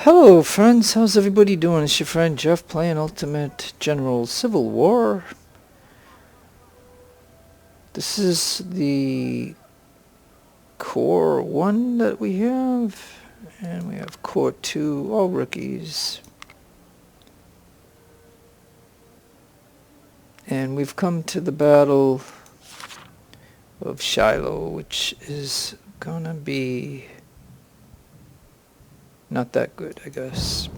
Hello friends, how's everybody doing? It's your friend Jeff playing Ultimate General Civil War. This is the Core 1 that we have, and we have Core 2, all rookies. And we've come to the Battle of Shiloh, which is gonna be not that good, I guess.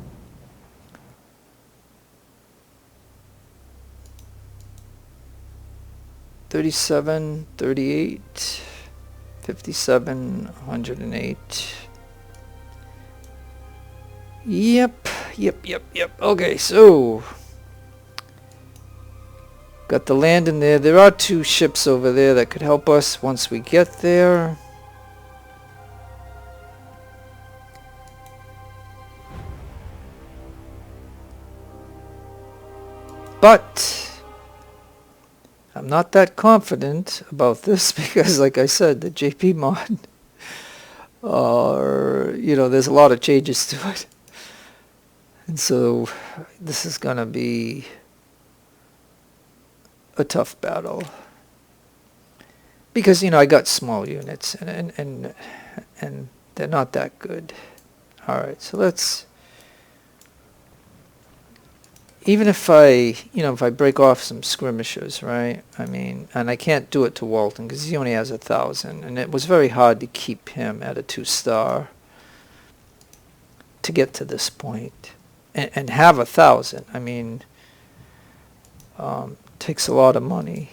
$37, $38, $57, $108. Yep. Okay, so got the land in there. There are two ships over there that could help us once we get there. But I'm not that confident about this because, like I said, the J&P mod, there's a lot of changes to it. And so this is going to be a tough battle. Because, I got small units and they're not that good. Alright, so let's... Even if I break off some skirmishers, right? And I can't do it to Walton because he only has 1,000, and it was very hard to keep him at a 2-star to get to this point and have 1,000. Takes a lot of money.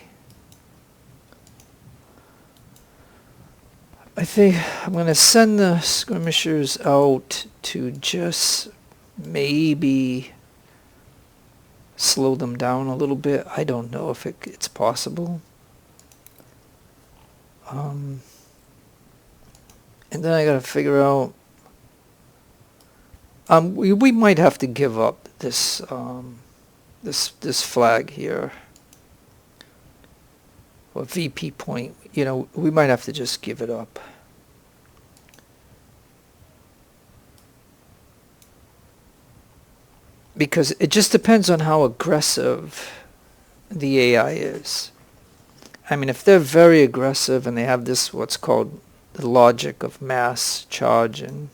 I think I'm going to send the skirmishers out to just maybe slow them down a little bit. I don't know if it's possible. And then I gotta figure out. We might have to give up this this flag here, or VP point. We might have to just give it up. Because it just depends on how aggressive the AI is. If they're very aggressive and they have this, what's called the logic of mass charge, and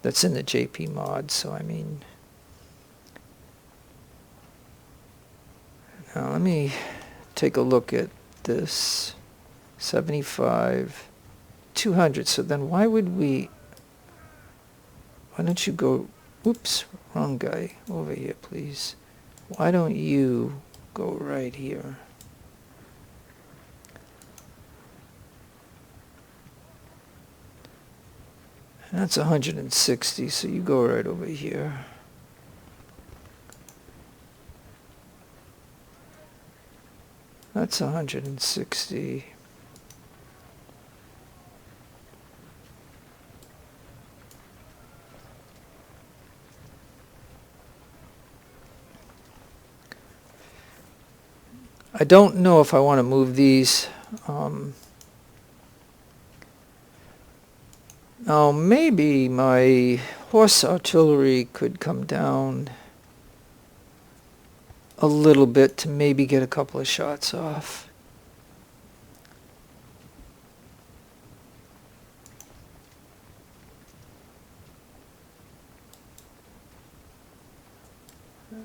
that's in the J&P mod, so now let me take a look at this. 75, 200, so then why don't you go... Oops, wrong guy. Over here, please. Why don't you go right here? And that's 160, so you go right over here. That's 160. I don't know if I want to move these. Now maybe my horse artillery could come down a little bit to maybe get a couple of shots off.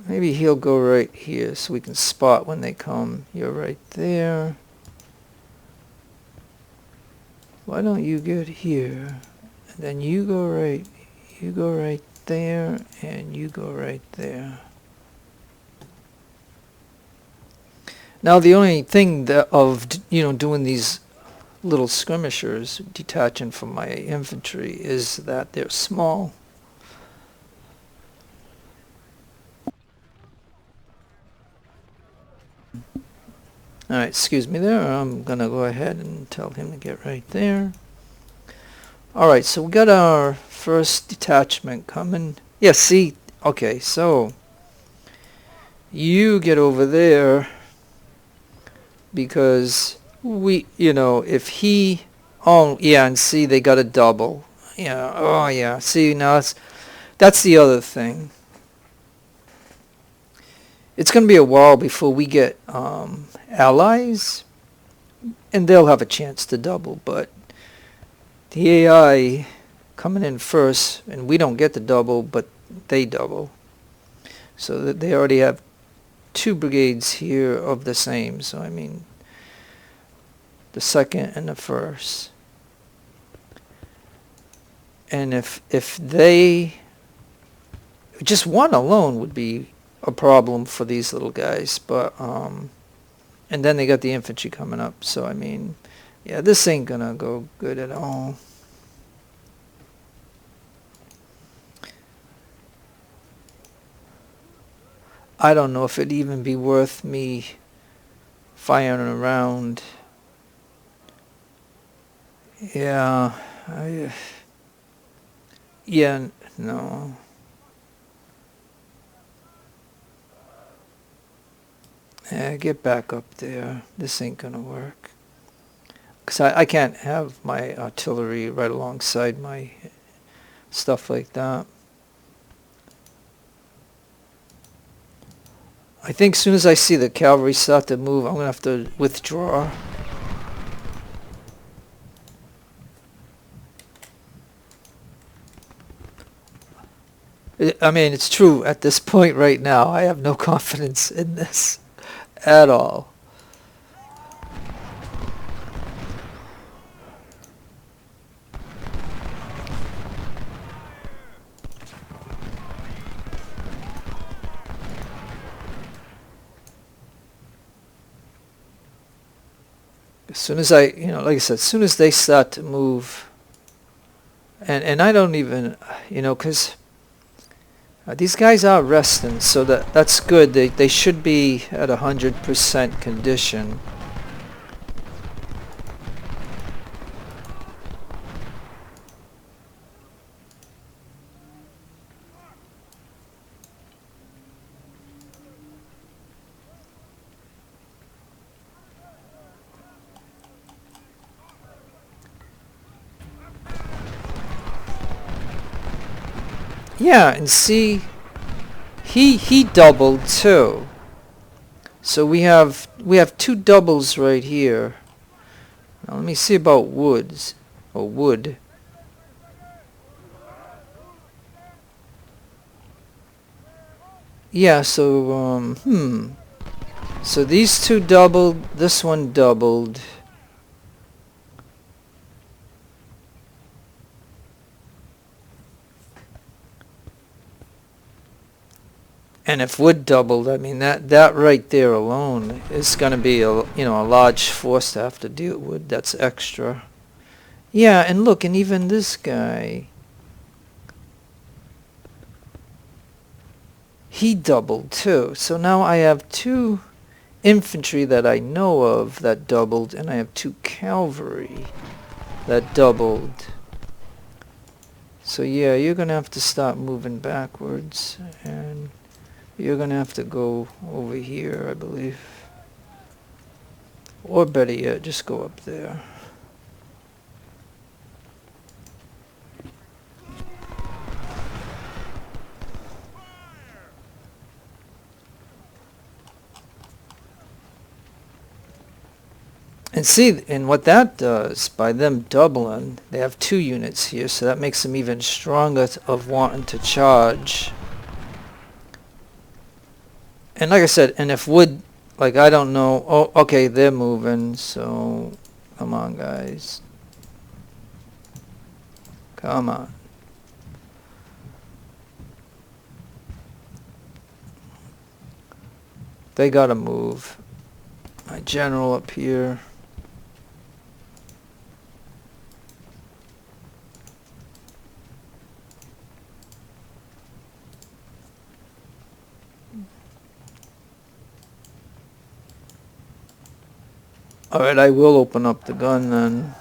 Maybe he'll go right here so we can spot when they come. You're right there. Why don't you get here? And then you go right there, and you go right there. Now the only thing doing these little skirmishers, detaching from my infantry, is that they're small. Alright, excuse me there. I'm going to go ahead and tell him to get right there. Alright, so we got our first detachment coming. Yeah, see? Okay, so you get over there because if he... Oh, yeah, and see, they got a double. Yeah, oh, yeah. See, now That's the other thing. It's going to be a while before we get allies, and they'll have a chance to double, but the AI coming in first, and we don't get the double, but they double. So that they already have 2 brigades here of the same, so I mean the second and the first. And if they, just one alone would be a problem for these little guys, but and then they got the infantry coming up, so I mean, yeah, this ain't gonna go good at all. I don't know if it'd even be worth me firing around. Yeah, yeah, no. Yeah, get back up there. This ain't gonna work. Because I can't have my artillery right alongside my stuff like that. I think as soon as I see the cavalry start to move, I'm gonna have to withdraw. I mean, it's true at this point right now. I have no confidence in this at all. As soon as I, like I said, as soon as they start to move, and I don't even, because these guys are resting, so that's good. They should be at 100% condition. Yeah, and see, he doubled too. So we have 2 doubles right here. Now let me see about wood. Yeah, so so these 2 doubled, this one doubled. And if wood doubled, I mean that right there alone is going to be a large force to have to deal with. That's extra. Yeah, and look, and even this guy, he doubled too. So now I have 2 infantry that I know of that doubled, and I have 2 cavalry that doubled. So yeah, you're going to have to start moving backwards, and you're going to have to go over here, I believe. Or better yet, just go up there. And see, and what that does, by them doubling, they have 2 units here, so that makes them even stronger of wanting to charge. And like I said, and if wood, like I don't know, oh, okay, they're moving, so come on, guys. Come on. They gotta move. My general up here. Alright, I will open up the gun then.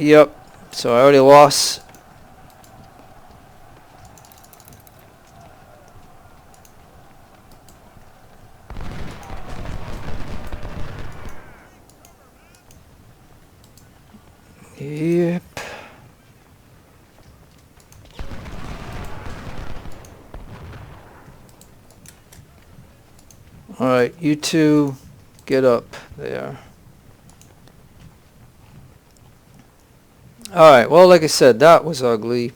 Yep. So I already lost. Yep. Alright, you two get up there. Alright, well, like I said, that was ugly.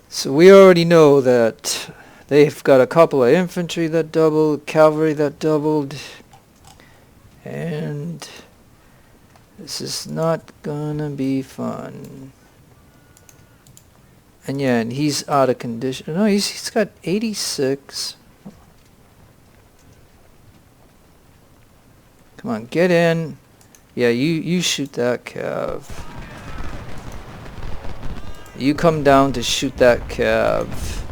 So we already know that they've got a couple of infantry that doubled, cavalry that doubled, and this is not gonna be fun. And yeah, and he's out of condition. No, he's got 86. Come on, get in. Yeah, you shoot that cav. You come down to shoot that cav.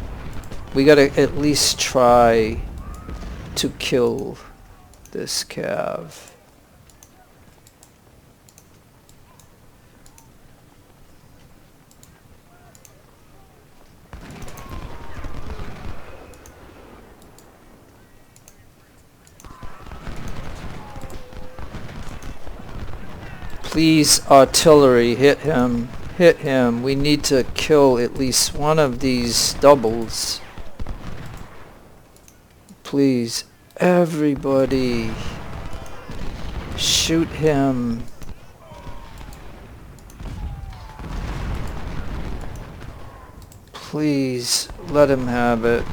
We gotta at least try to kill this cav. Please, artillery, hit him. Hit him. We need to kill at least one of these doubles. Please, everybody, shoot him. Please, let him have it.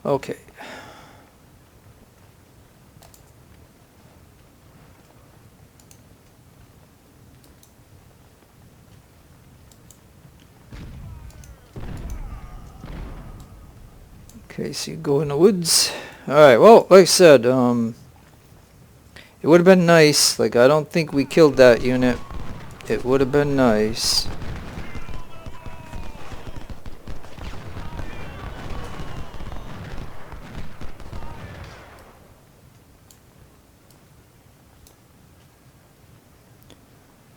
Okay. Okay, so you go in the woods. Alright, well, like I said, it would have been nice. Like, I don't think we killed that unit. It would have been nice.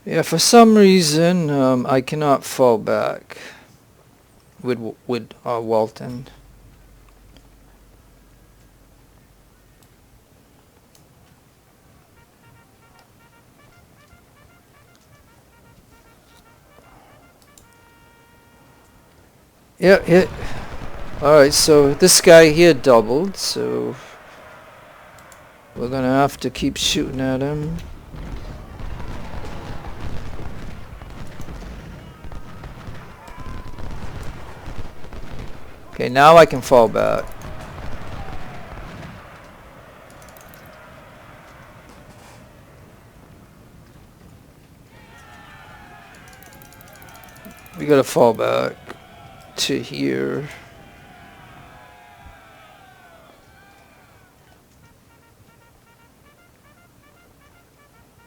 Yeah, for some reason, I cannot fall back with Walton. Yeah, hit. Alright, so this guy here doubled, so we're gonna have to keep shooting at him. Okay, now I can fall back. We gotta fall back to here.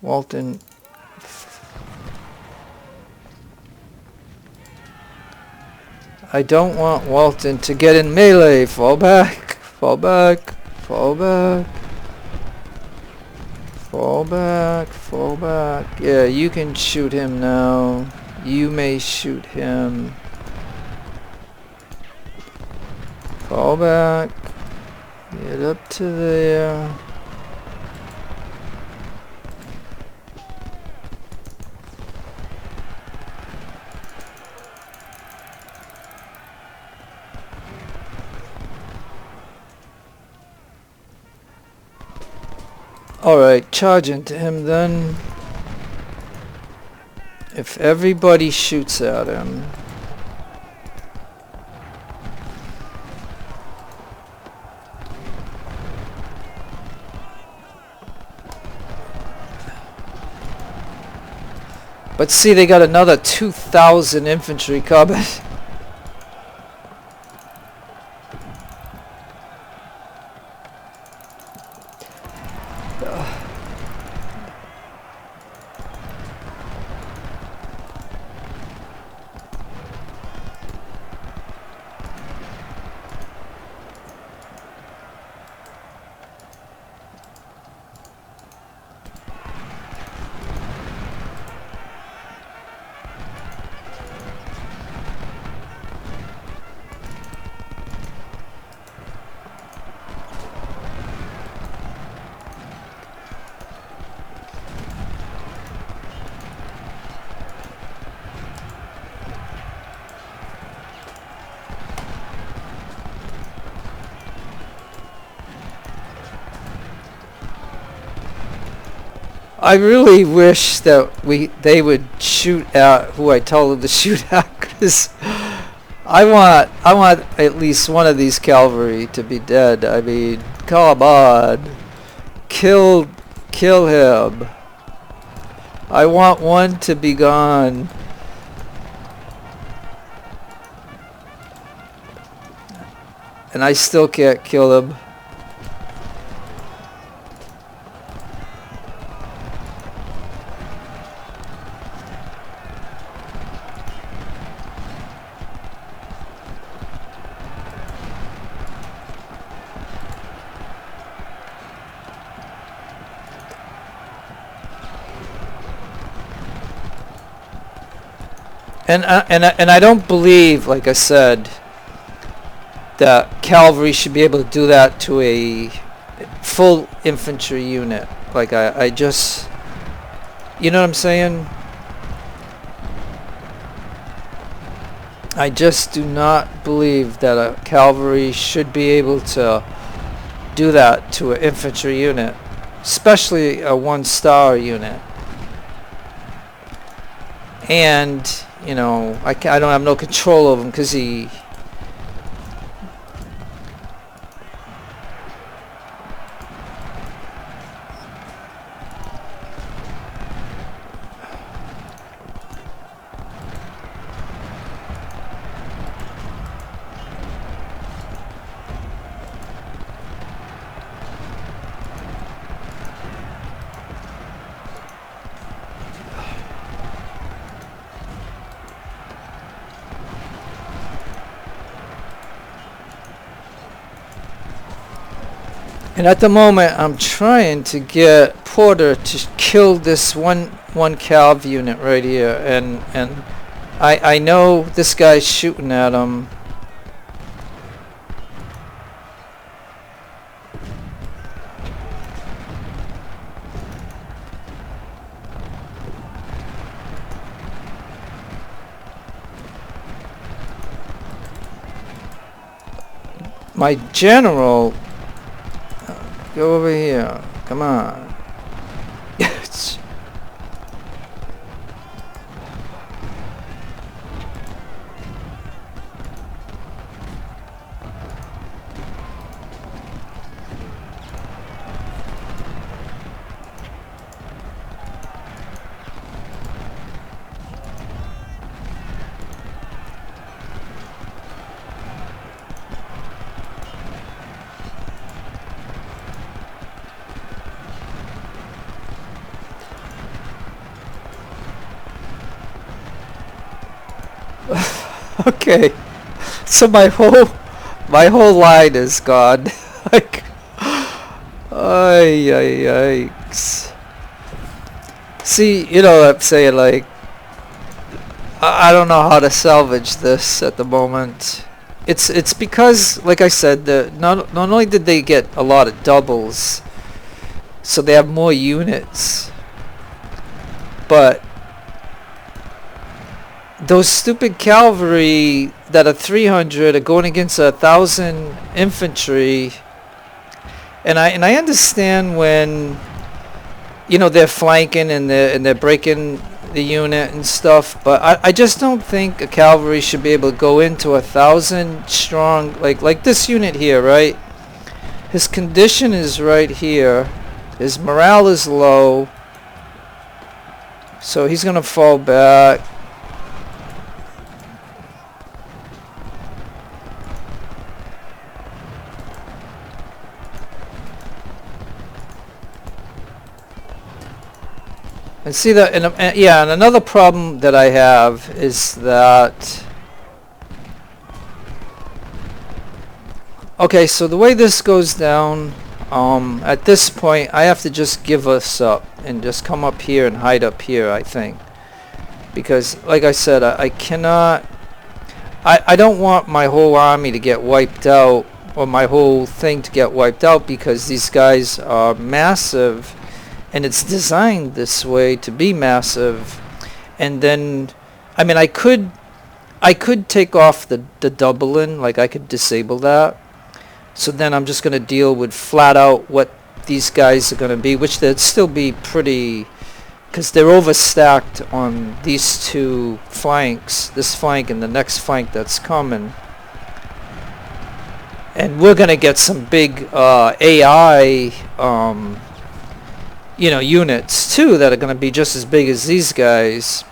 Walton. I don't want Walton to get in melee. Fall back. Fall back. Fall back. Fall back. Fall back. Yeah, you can shoot him now. You may shoot him. Fall back. Get up to there. Alright, charge into him then. If everybody shoots at him. But see, they got another 2,000 infantry coming. I really wish that they would shoot at who I tell them to shoot at, because I want at least one of these cavalry to be dead. I mean, come on, kill him. I want one to be gone. And I still can't kill him. And I don't believe, like I said, that cavalry should be able to do that to a full infantry unit. Like I just, you know what I'm saying? I just do not believe that a cavalry should be able to do that to an infantry unit, especially a 1-star unit. And you know, I don't have no control over him because he. And at the moment, I'm trying to get Porter to kill this one cav unit right here, and I know this guy's shooting at him. My general. Go over here. Come on. Yes. Okay, so my whole line is gone. Like, yikes. See, you know what I'm saying, like, I don't know how to salvage this at the moment. It's because, like I said, not only did they get a lot of doubles, so they have more units, but those stupid cavalry that are 300 are going against 1,000 infantry, and I understand when, you know, they're flanking and they're breaking the unit and stuff, but I just don't think a cavalry should be able to go into 1,000 strong, like this unit here, right? His condition is right here, his morale is low, so he's gonna fall back. And see that, and yeah, and another problem that I have is that, okay, so the way this goes down, at this point, I have to just give us up and just come up here and hide up here, I think. Because, like I said, I cannot, I don't want my whole army to get wiped out, or my whole thing to get wiped out, because these guys are massive. And it's designed this way to be massive. And then, I mean, I could take off the doubling, like I could disable that. So then I'm just going to deal with flat out what these guys are going to be, which they'd still be pretty because they're overstacked on these two flanks, this flank and the next flank that's coming. And we're going to get some big AI, units too that are going to be just as big as these guys.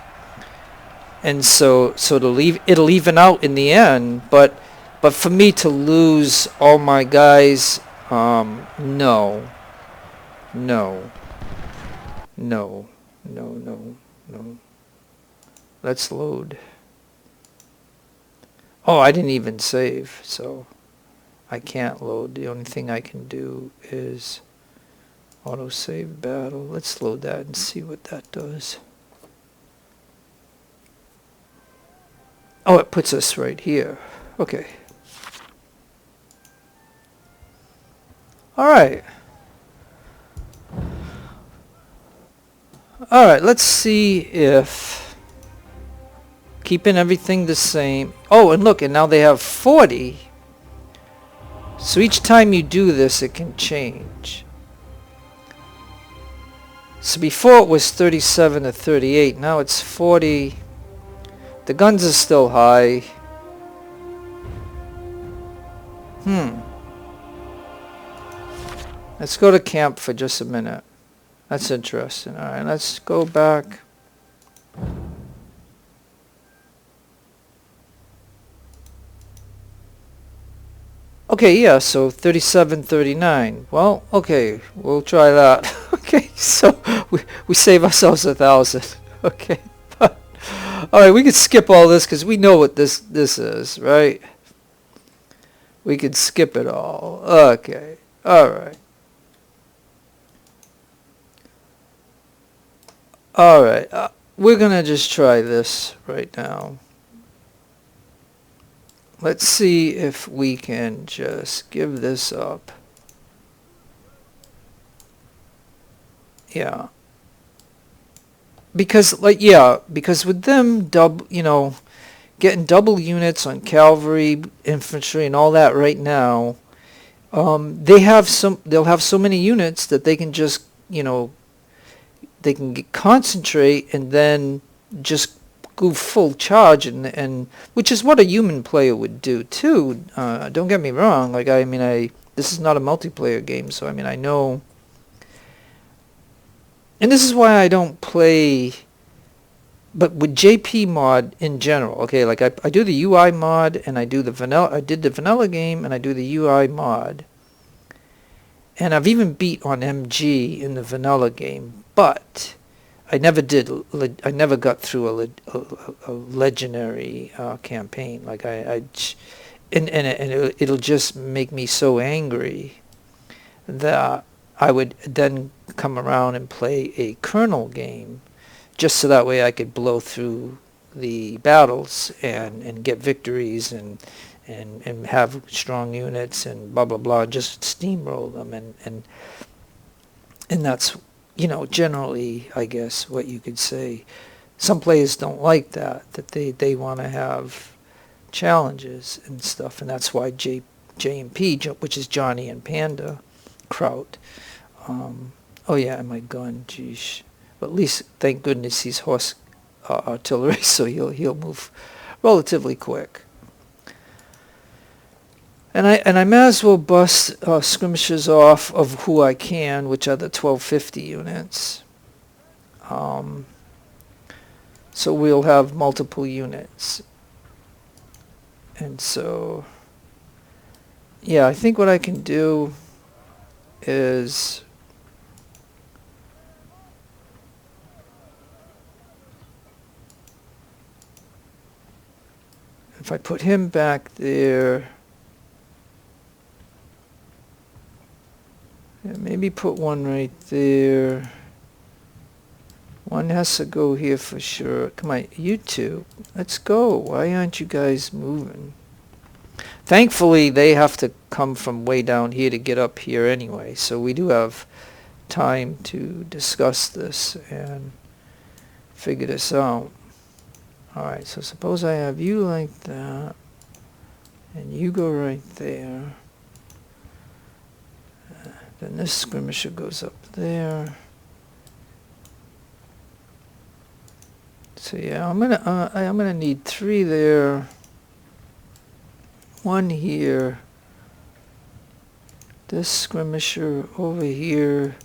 And so it'll even out in the end. But for me to lose all my guys, no. Let's load. Oh, I didn't even save, so I can't load. The only thing I can do is autosave battle. Let's load that and see what that does. Oh, it puts us right here. Okay. All right. All right, let's see if keeping everything the same. Oh, and look, and now they have 40. So each time you do this, it can change. So before it was 37 to 38, now it's 40. The guns are still high. Let's go to camp for just a minute. That's interesting. All right, let's go back. Okay, yeah, so 37, 39. Well, okay, we'll try that. Okay, so we save ourselves 1,000. Okay. All right, we could skip all this because we know what this is, right? We could skip it all. Okay. All right. All right. We're going to just try this right now. Let's see if we can just give this up. Yeah. Because because with them getting double units on cavalry, infantry and all that right now, they'll have so many units that they can just, they can concentrate and then just go full charge and which is what a human player would do too. Don't get me wrong. Like this is not a multiplayer game, so I know. And this is why I don't play. But with J&P mod in general, okay, like I do the UI mod and I do the vanilla. I did the vanilla game and I do the UI mod. And I've even beat on MG in the vanilla game, but I never did. I never got through a legendary campaign. Like it'll just make me so angry that I would then come around and play a kernel game, just so that way I could blow through the battles and get victories and have strong units and blah blah blah, just steamroll them and that's generally, I guess, what you could say. Some players don't like that they want to have challenges and stuff, and that's why J&P, which is Johnny and Panda Kraut. Oh yeah, and my gun, geez. But at least, thank goodness, he's horse artillery, so he'll move relatively quick. And I may as well bust skirmishes off of who I can, which are the 1250 units. So we'll have multiple units. And so, yeah, I think what I can do is if I put him back there, maybe put one right there. One has to go here for sure. Come on, you two, let's go. Why aren't you guys moving? Thankfully, they have to come from way down here to get up here anyway, so we do have time to discuss this and figure this out. Alright, so suppose I have you like that, and you go right there. Then this skirmisher goes up there. So yeah, I'm gonna need 3 there, 1 here, this skirmisher over here,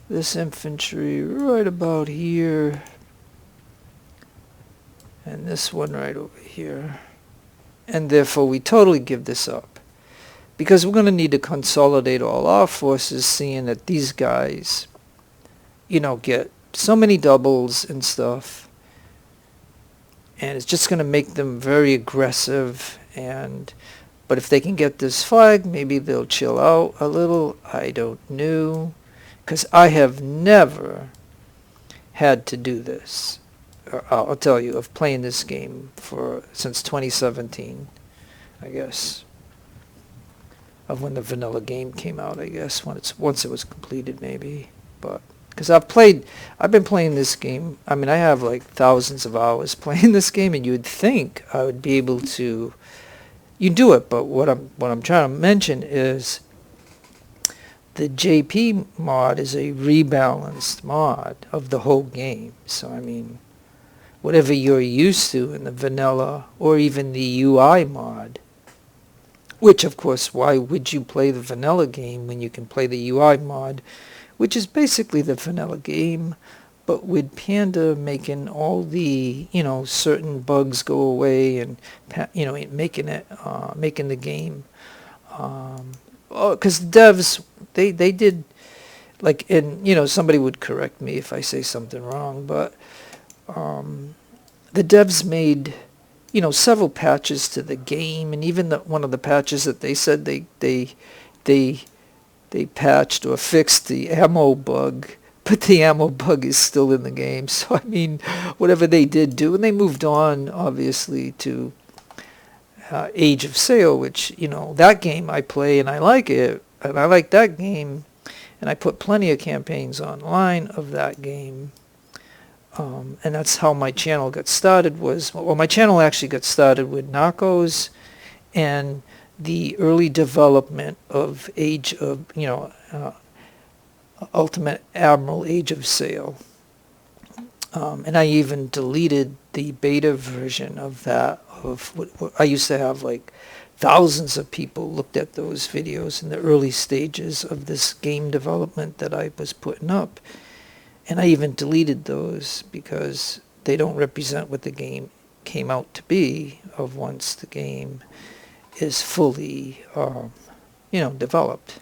this infantry right about here, and this one right over here. And therefore we totally give this up, because we're going to need to consolidate all our forces, seeing that these guys, get so many doubles and stuff. And it's just going to make them very aggressive. But if they can get this flag, maybe they'll chill out a little. I don't know, because I have never had to do this. I'll tell you, of playing this game since 2017, I guess, of when the vanilla game came out. I guess once it was completed, maybe. But because I've been playing this game. I mean, I have like thousands of hours playing this game, and you'd think I would be able to. You do it, but what I'm trying to mention is the J&P mod is a rebalanced mod of the whole game. So I mean, whatever you're used to in the vanilla or even the UI mod, which of course, why would you play the vanilla game when you can play the UI mod, which is basically the vanilla game, but with Panda making all the, certain bugs go away, and, making the game, because devs, they did, like, and, somebody would correct me if I say something wrong, but, the devs made, several patches to the game, and even one of the patches that they said they patched or fixed the ammo bug, but the ammo bug is still in the game. So I mean, whatever they did do, and they moved on obviously to Age of Sail, which that game I play and I like it, and I like that game, and I put plenty of campaigns online of that game. And that's how my channel got started. My channel actually got started with Narcos and the early development of Ultimate Admiral Age of Sail. And I even deleted the beta version of that. I used to have like thousands of people looked at those videos in the early stages of this game development that I was putting up. And I even deleted those because they don't represent what the game came out to be of once the game is fully, developed.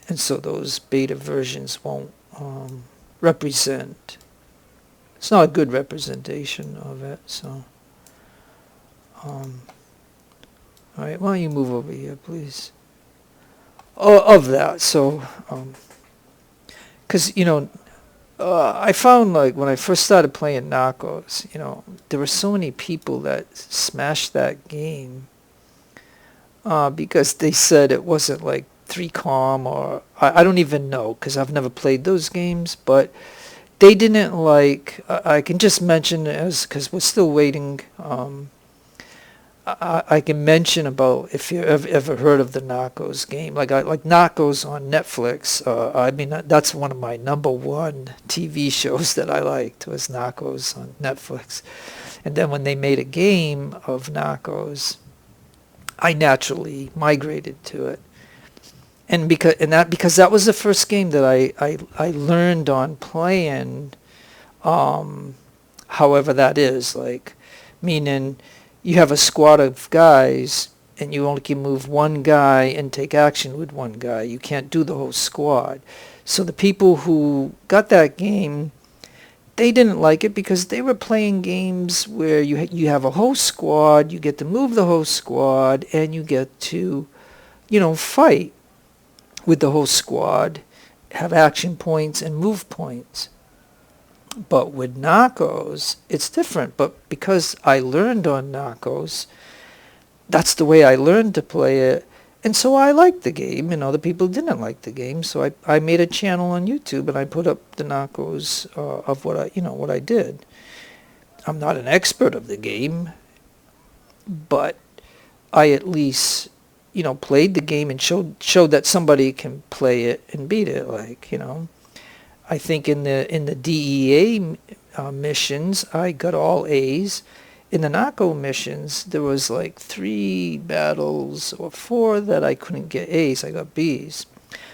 And so those beta versions won't represent. It's not a good representation of it. So, all right, why don't you move over here, please? Of that, so. Because, I found, like, when I first started playing Narcos, there were so many people that smashed that game because they said it wasn't, like, 3Com or... I don't even know, because I've never played those games, but they didn't like... I can just mention, because we're still waiting... I can mention about if you ever heard of the Narcos game, like Narcos on Netflix. I mean, that's one of my #1 TV shows that I liked, was Narcos on Netflix. And then when they made a game of Narcos, I naturally migrated to it, and because that was the first game that I learned on playing. However that is, like, meaning. You have a squad of guys, and you only can move one guy and take action with one guy. You can't do the whole squad. So the people who got that game, they didn't like it because they were playing games where you have a whole squad, you get to move the whole squad, and you get to, fight with the whole squad, have action points and move points. But with Narcos, it's different. But because I learned on Narcos, that's the way I learned to play it. And so I liked the game, and other people didn't like the game. So I made a channel on YouTube, and I put up the Narcos of what I did. I'm not an expert of the game, but I at least, played the game and showed that somebody can play it and beat it, like, I think in the DEA missions, I got all A's. In the Narco missions, there was like 3 battles or 4 that I couldn't get A's. I got B's.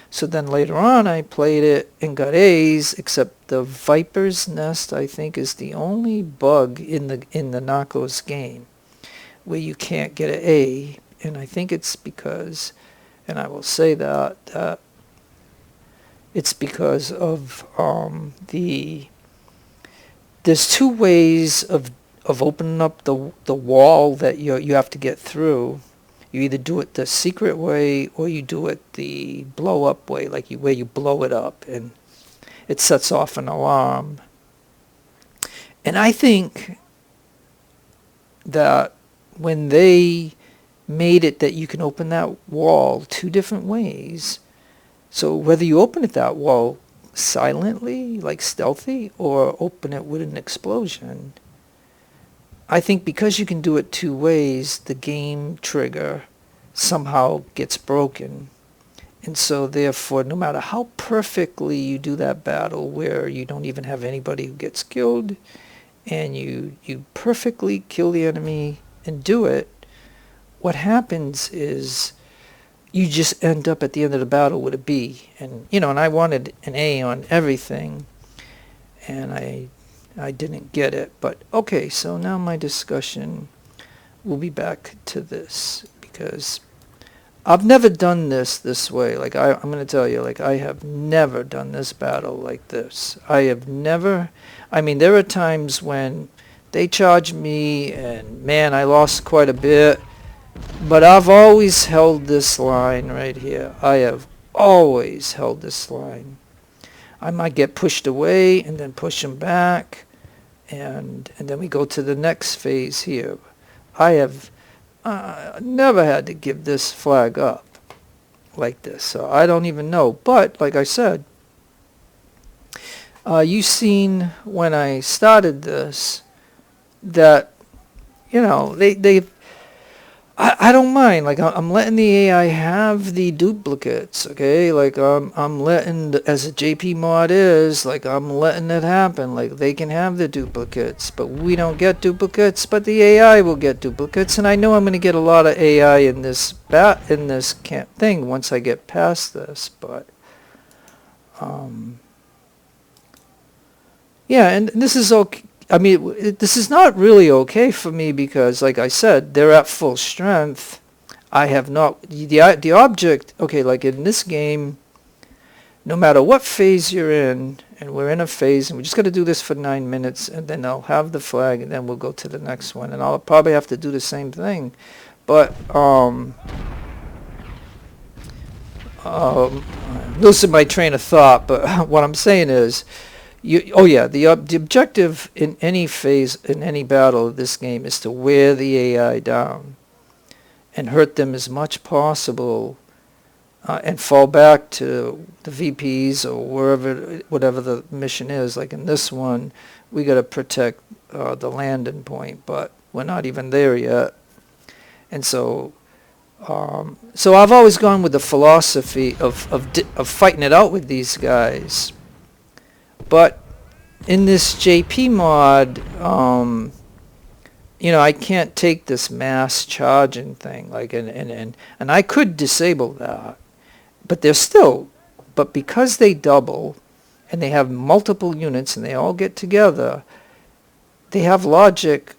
So then later on, I played it and got A's, except the Viper's Nest, I think, is the only bug in the Narcos game where you can't get an A. And I think it's because, and I will say that it's because of there's 2 ways of opening up the wall that you have to get through. You either do it the secret way or you do it the blow up way, like where you blow it up and it sets off an alarm. And I think that when they made it that you can open that wall 2 different ways, so whether you open it that wall silently, like stealthy, or open it with an explosion, I think because you can do it 2 ways, the game trigger somehow gets broken. And so therefore, no matter how perfectly you do that battle where you don't even have anybody who gets killed, and you perfectly kill the enemy and do it, what happens is you just end up at the end of the battle with a B. And, and I wanted an A on everything, and I didn't get it. But okay, so now my discussion will be back to this, because I've never done this way. Like I'm going to tell you, like I have never done this battle like this. I have never, I mean, there are times when they charge me and man, I lost quite a bit, but I've always held this line right here. I have always held this line. I might get pushed away and then push them back, and then we go to the next phase here. I have never had to give this flag up like this, so I don't even know. But like I said, you seen when I started this that they I don't mind. Like I'm letting the AI have the duplicates, okay? Like I'm letting, as a J&P mod is, like I'm letting it happen. Like they can have the duplicates, but we don't get duplicates. But the AI will get duplicates, and I know I'm going to get a lot of AI in this thing once I get past this. But yeah, and this is okay. I mean, this is not really okay for me because, like I said, they're at full strength. I have not, the object, okay, like in this game, no matter what phase you're in, and we're in a phase, and we just got to do this for 9 minutes, and then I'll have the flag, and then we'll go to the next one, and I'll probably have to do the same thing. But, losing my train of thought, but what I'm saying is, the objective in any phase, in any battle of this game, is to wear the AI down and hurt them as much possible, and fall back to the VPs or whatever the mission is. Like in this one, we got to protect the landing point, but we're not even there yet. And so I've always gone with the philosophy of fighting it out with these guys. But in this J&P mod, I can't take this mass charging thing, like, and I could disable that, but but because they double, and they have multiple units, and they all get together, they have logic,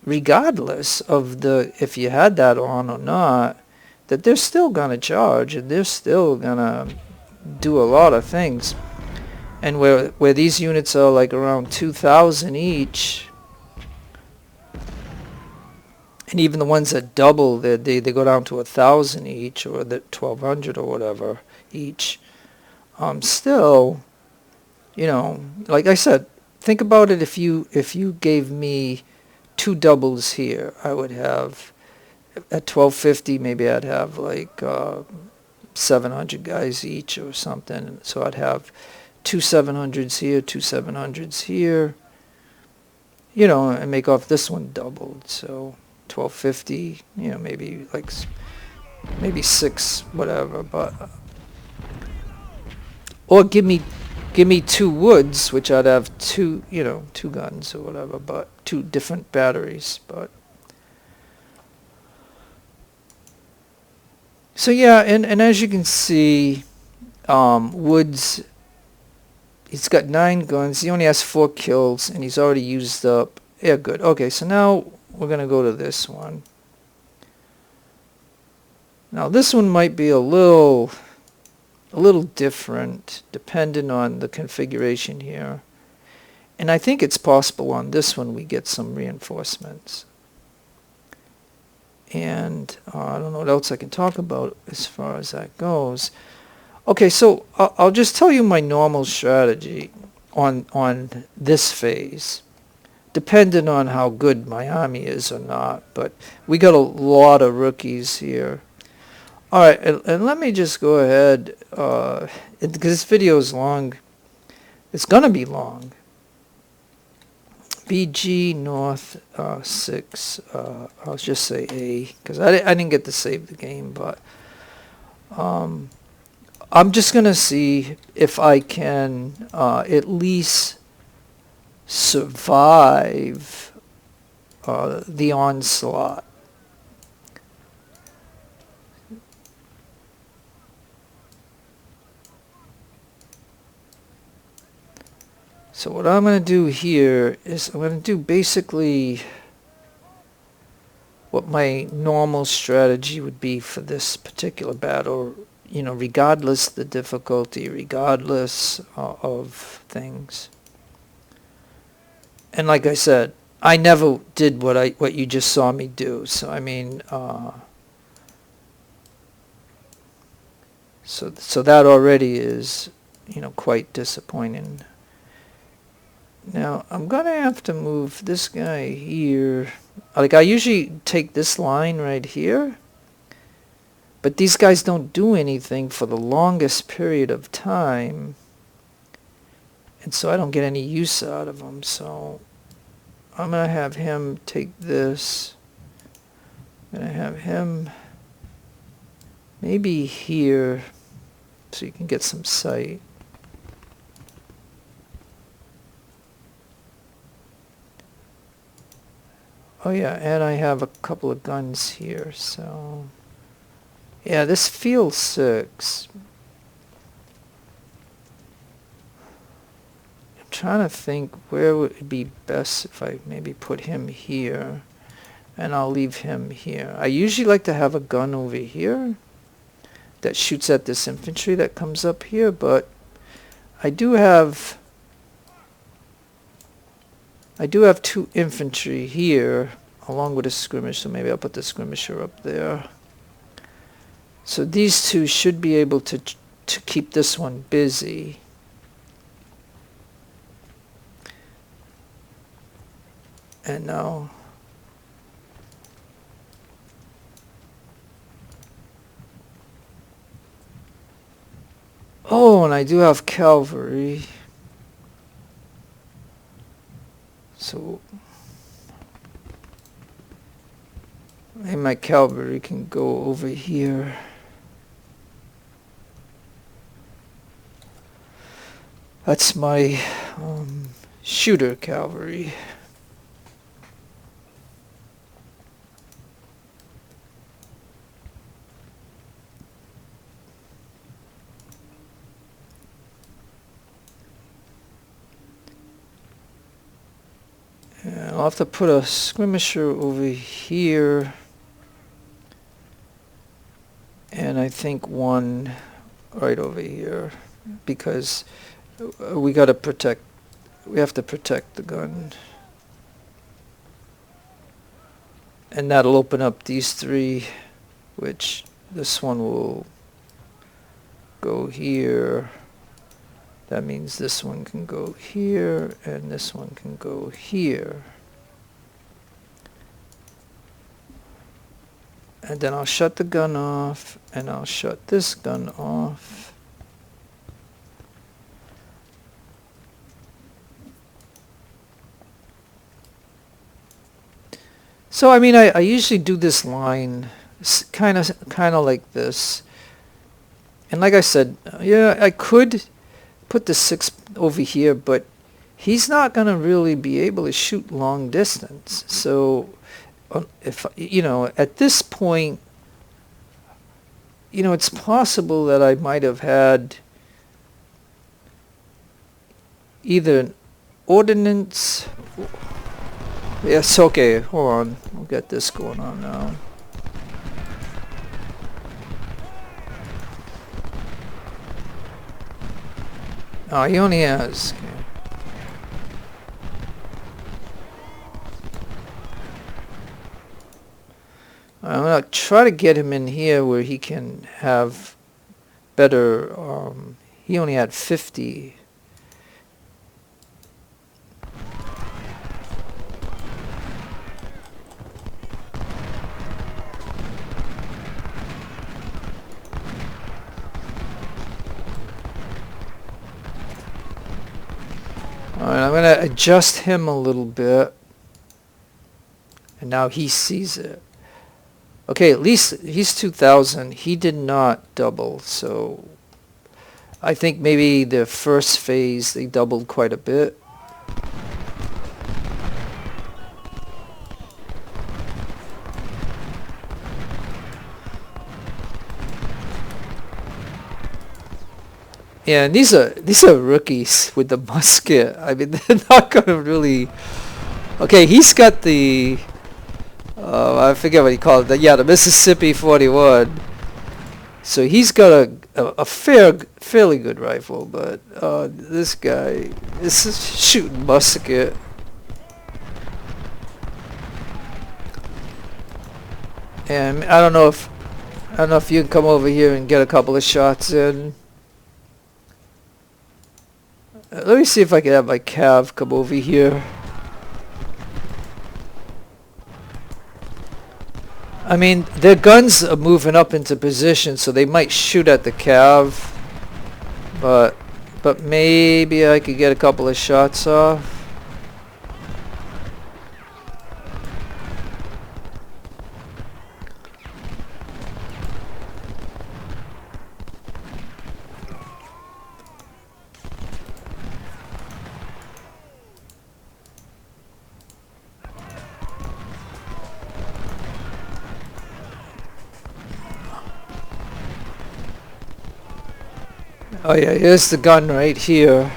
regardless of if you had that on or not, that they're still gonna charge, and they're still gonna do a lot of things. And where these units are like around 2,000 each, and even the ones that double, they go down to 1,000 each, or the 1,200 or whatever each. Still, like I said, think about it. If you gave me 2 doubles here, I would have at 1,250. Maybe I'd have like 700 guys each or something. So I'd have 2 700s here, 2 700s here, and make off this one doubled. So 1,250, maybe 6, whatever. But or give me give me 2 woods, which I'd have 2, you know, 2 guns or whatever, but 2 different batteries. But so yeah, and as you can see, Woods, he's got 9 guns. He only has 4 kills, and he's already used up. Yeah, good. Okay, so now we're gonna go to this one. Now this one might be a little different depending on the configuration here. And I think it's possible on this one we get some reinforcements. And I don't know what else I can talk about as far as that goes. Okay, so I'll just tell you my normal strategy on this phase, depending on how good my army is or not. But we got a lot of rookies here. All right, and let me just go ahead, because this video is long. It's going to be long. BG North 6, I'll just say A, because I didn't get to save the game, but I'm just going to see if I can at least survive the onslaught. So what I'm going to do here is I'm going to do basically what my normal strategy would be for this particular battle, you know, regardless the difficulty, regardless of things. And like I said, I never did what you just saw me do. So I mean, so that already is, you know, quite disappointing. Now, I'm going to have to move this guy here. Like, I usually take this line right here. But these guys don't do anything for the longest period of time. And so I don't get any use out of them. So I'm going to have him take this. I'm going to have him maybe here so you can get some sight. Oh yeah, and I have a couple of guns here, so yeah, this field 6. I'm trying to think where would it be best if I maybe put him here, and I'll leave him here. I usually like to have a gun over here that shoots at this infantry that comes up here, but I do have 2 infantry here along with a skirmish, so maybe I'll put the skirmisher up there. So these 2 should be able to keep this one busy. And now oh, and I do have cavalry. So maybe my cavalry can go over here. That's my shooter cavalry. And I'll have to put a skirmisher over here. And I think one right over here, because we have to protect the gun. And that'll open up these 3, which this one will go here. That means this one can go here, and this one can go here. And then I'll shut the gun off, and I'll shut this gun off. So I mean, I usually do this line kind of like this. And like I said, yeah, I could put the 6 over here, but he's not going to really be able to shoot long distance. So if, at this point, it's possible that I might have had either an ordnance. Yes, okay, hold on. We'll get this going on now. Oh, he only has. Okay. I'm going to try to get him in here where he can have better. He only had 50. Alright, I'm going to adjust him a little bit. And now he sees it. Okay, at least he's 2,000. He did not double, so I think maybe the first phase they doubled quite a bit. Yeah, and these are rookies with the musket. I mean, they're not gonna really. Okay, he's got the. I forget what he called it. Yeah, the Mississippi 41. So he's got a fairly good rifle, but this guy, this is shooting musket. And I don't know if you can come over here and get a couple of shots in. Let me see if I can have my Cav come over here. I mean, their guns are moving up into position, so they might shoot at the Cav. But maybe I could get a couple of shots off. Oh yeah, here's the gun right here.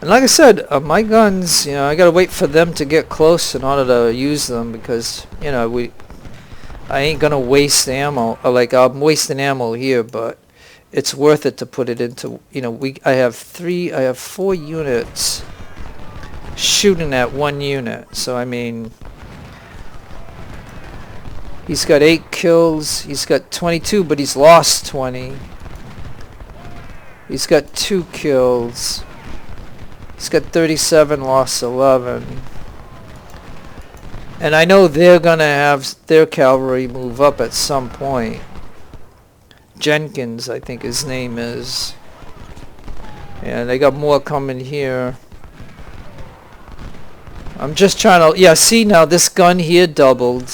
And like I said, my guns, I gotta wait for them to get close in order to use them, because, I ain't gonna waste ammo. Like, I'm wasting ammo here, but it's worth it to put it into, I have 4 units shooting at 1 unit. So, I mean, he's got 8 kills, he's got 22, but he's lost 20. He's got 2 kills. He's got 37, lost 11. And I know they're gonna have their cavalry move up at some point. Jenkins, I think his name is. And they got more coming here. I'm just trying to, yeah, see now this gun here doubled.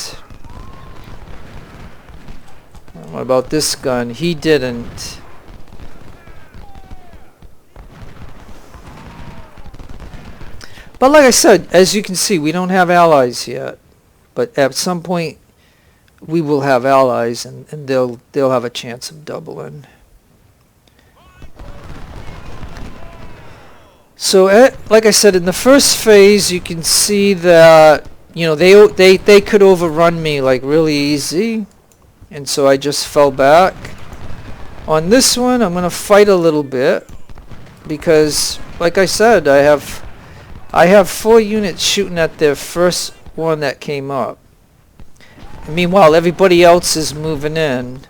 What about this gun? He didn't. But like I said, as you can see, we don't have allies yet. But at some point, we will have allies, and they'll have a chance of doubling. So, like I said, in the first phase, you can see that they could overrun me like really easy, and so I just fell back. On this one, I'm gonna fight a little bit because, like I said, I have 4 units shooting at their first one that came up. And meanwhile, everybody else is moving in.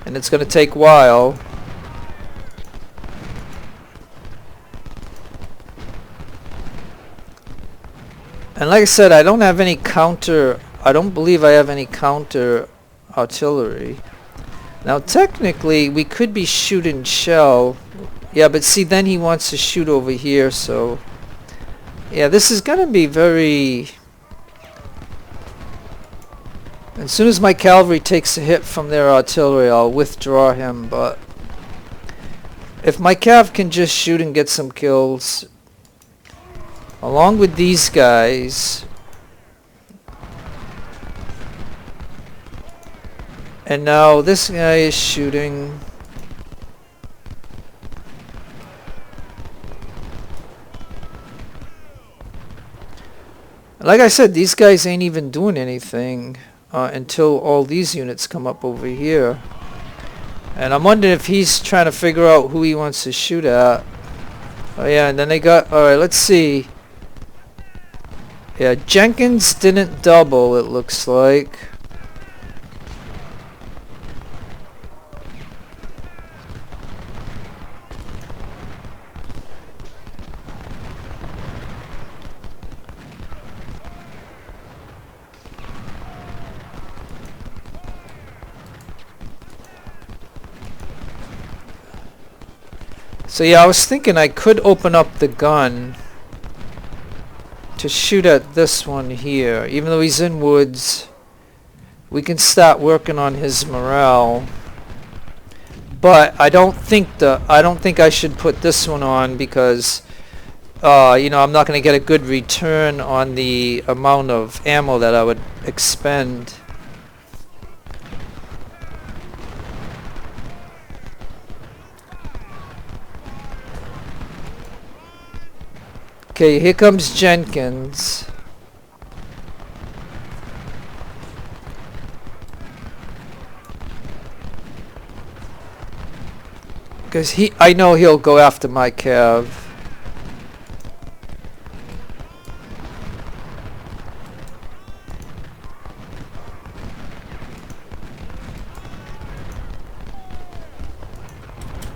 And it's going to take a while. And like I said, I don't have any counter. I don't believe I have any counter artillery. Now, technically, we could be shooting shell. Yeah, but see, then he wants to shoot over here, so... Yeah, this is going to be very... As soon as my cavalry takes a hit from their artillery, I'll withdraw him, but... if my cav can just shoot and get some kills, along with these guys, and now this guy is shooting. Like I said, these guys ain't even doing anything until all these units come up over here. And I'm wondering if he's trying to figure out who he wants to shoot at. Oh yeah, and then they got... Alright, let's see. Yeah, Jenkins didn't double, it looks like. So yeah, I was thinking I could open up the gun to shoot at this one here. Even though he's in woods, we can start working on his morale. But I don't think I should put this one on because you know, I'm not going to get a good return on the amount of ammo that I would expend. Okay, here comes Jenkins. Because I know he'll go after my cav.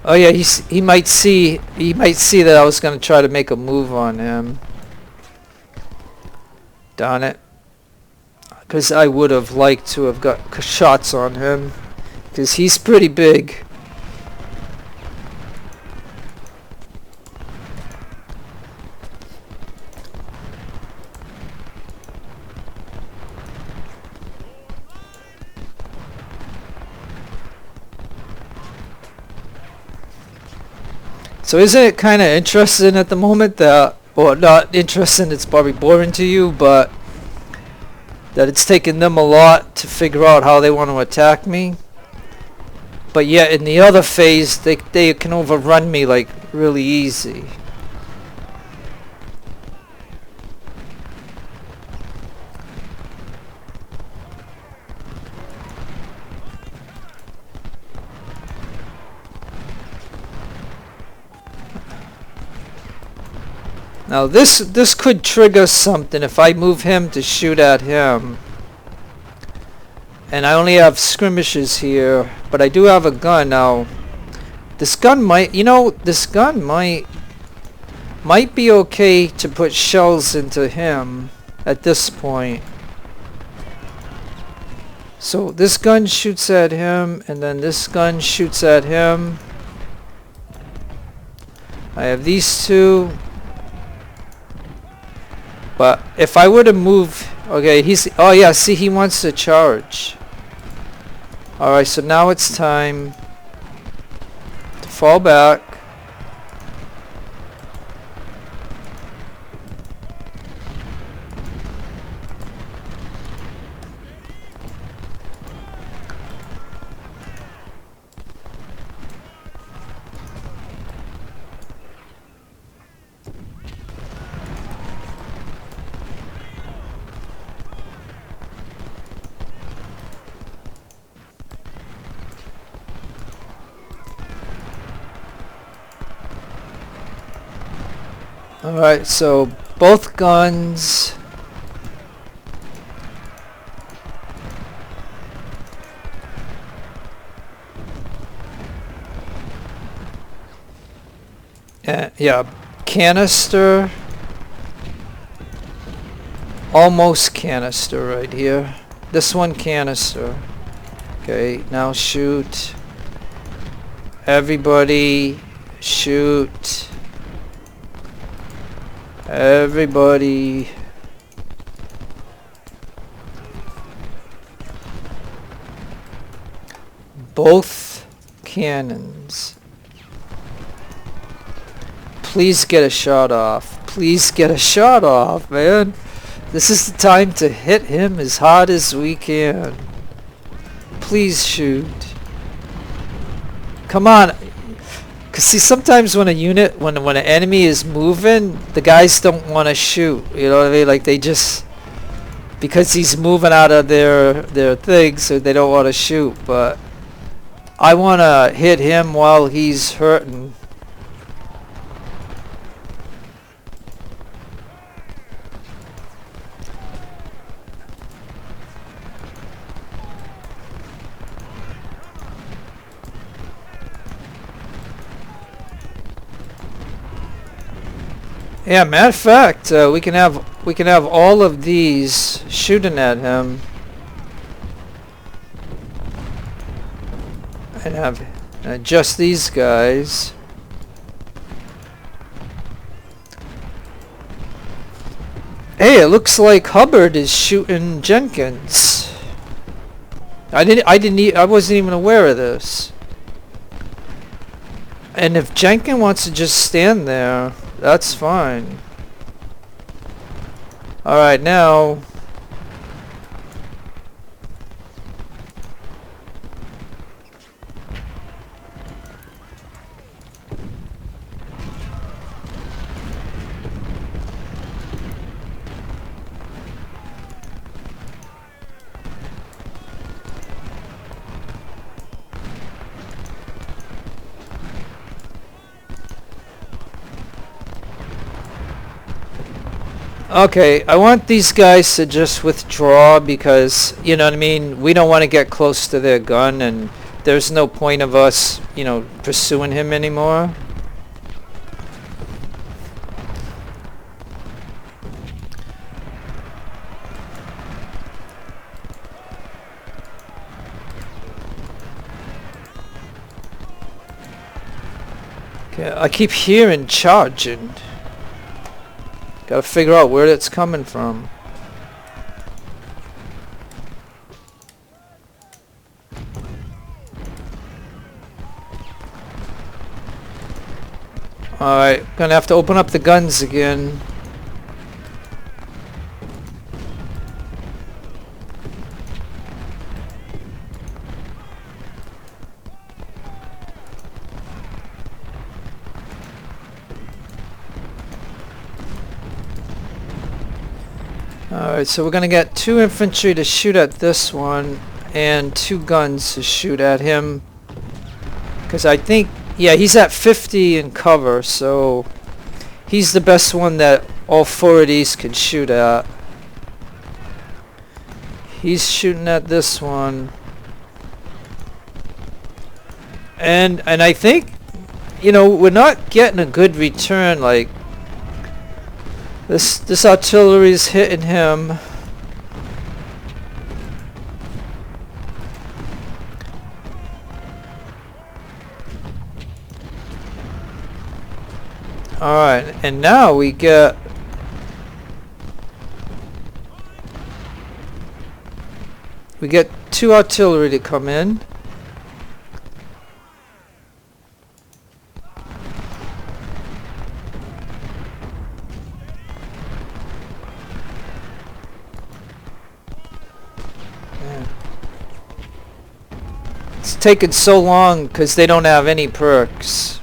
Oh yeah, he might see that I was going to try to make a move on him. Darn it. Because I would have liked to have got shots on him. Because he's pretty big. So isn't it kind of interesting at the moment that, or not interesting, it's probably boring to you, but that it's taken them a lot to figure out how they want to attack me. But yet in the other phase, they can overrun me like really easy. Now this could trigger something if I move him to shoot at him. And I only have skirmishes here, but I do have a gun now. This gun might, you know, this gun might be okay to put shells into him at this point. So this gun shoots at him, and then this gun shoots at him. I have these two. But if I were to move, okay, oh yeah, see, he wants to charge. Alright, so now it's time to fall back. Alright, so both guns. Yeah, canister. Almost canister right here. This one canister. Okay, now shoot. Everybody shoot. Everybody. Both cannons. Please get a shot off. Please get a shot off, man. This is the time to hit him as hard as we can. Please shoot. Come on. Cause see, sometimes when when an enemy is moving, the guys don't want to shoot. You know what I mean? Like they just, because he's moving out of their thing, so they don't want to shoot. But I want to hit him while he's hurting. Yeah, matter of fact, we can have all of these shooting at him, and have just these guys. Hey, it looks like Hubbard is shooting Jenkins. I wasn't even aware of this. And if Jenkins wants to just stand there, that's fine. Alright, now okay, I want these guys to just withdraw because, you know what I mean, we don't want to get close to their gun and there's no point of us, you know, pursuing him anymore. Okay, I keep hearing charging. Gotta figure out where it's coming from. Alright, gonna have to open up the guns again. Alright, so we're gonna get 2 infantry to shoot at this one and 2 guns to shoot at him, because I think, yeah, he's at 50 in cover, so he's the best one that all 4 of these can shoot at. He's shooting at this one, and I think, you know, we're not getting a good return. Like this artillery's hitting him. Alright, and now we get two artillery to come in. It's taking so long because they don't have any perks.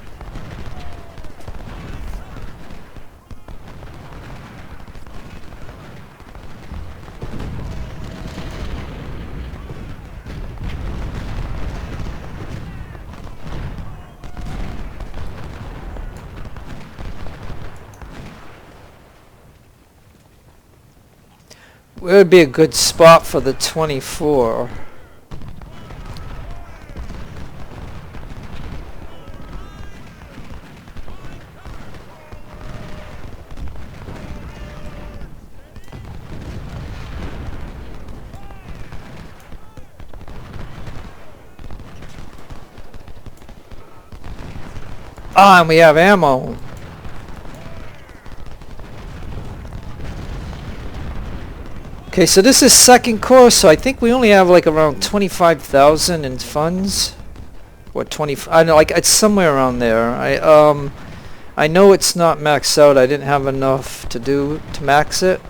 Where would be a good spot for the 24? Ah, and we have ammo. Okay, so this is second course, so I think we only have like around 25,000 in funds, or 20. I don't know, like it's somewhere around there. I know it's not maxed out. I didn't have enough to max it.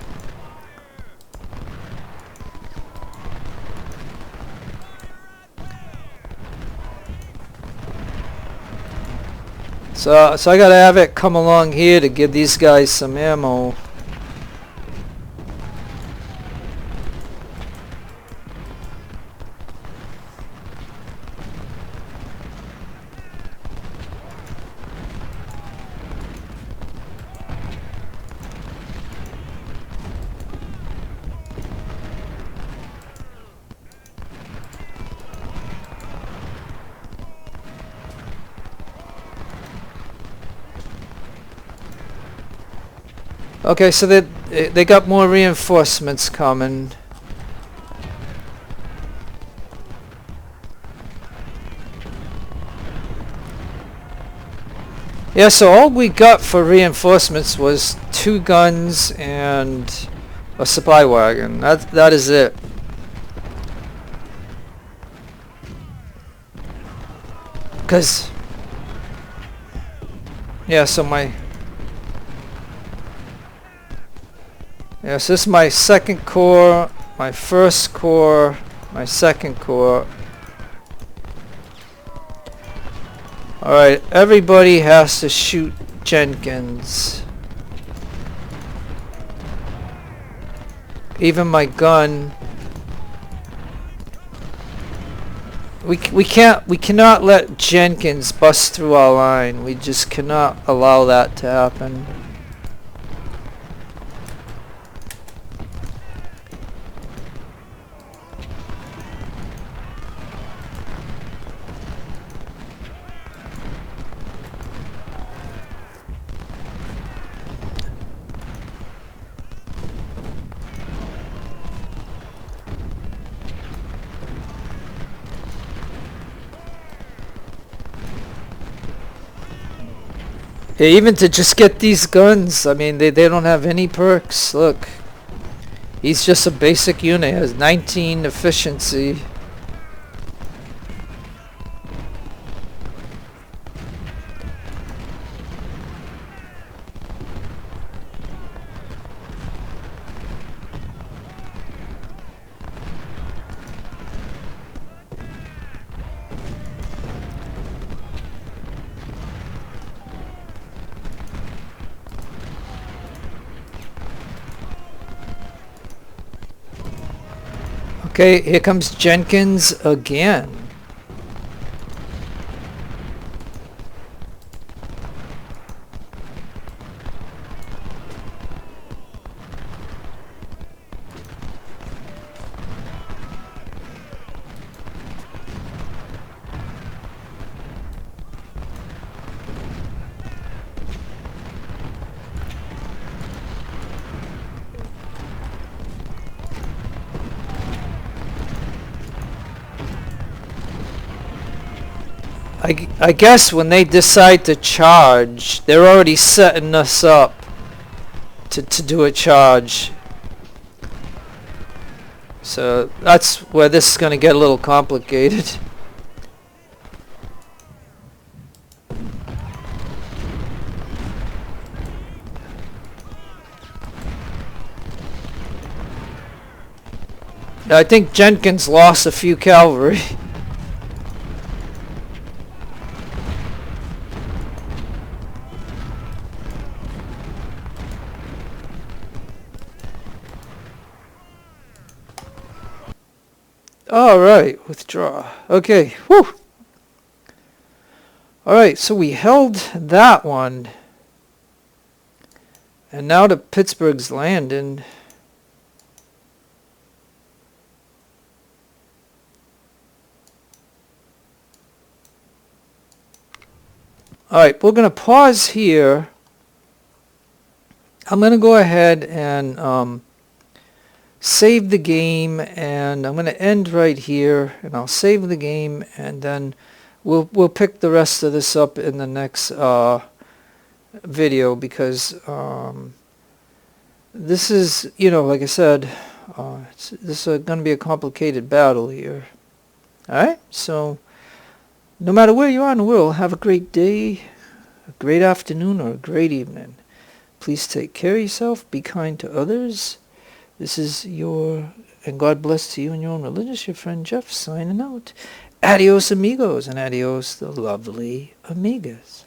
So I gotta have it come along here to give these guys some ammo. Okay, so they got more reinforcements coming. Yeah, so all we got for reinforcements was 2 guns and a supply wagon. That is it. Cause yeah, so so this is my second core, my first core, my second core. Alright, everybody has to shoot Jenkins. Even my gun. We cannot let Jenkins bust through our line. We just cannot allow that to happen. Yeah, even to just get these guns, I mean, they don't have any perks. Look, he's just a basic unit, has 19 efficiency. Okay, here comes Jenkins again. I guess when they decide to charge, they're already setting us up to do a charge. So that's where this is going to get a little complicated. I think Jenkins lost a few cavalry. Alright, withdraw. Okay, whew. Alright, so we held that one. And now to Pittsburgh's Landing. Alright, we're going to pause here. I'm going to go ahead and save the game, and I'm going to end right here, and I'll save the game, and then we'll pick the rest of this up in the next video, because this is, you know, like I said, this is going to be a complicated battle here. Alright, so no matter where you are in the world, have a great day, a great afternoon or a great evening. Please take care of yourself. Be kind to others. This is and God bless to you and your own religious, your friend Jeff signing out. Adios, amigos, and adios, the lovely amigas.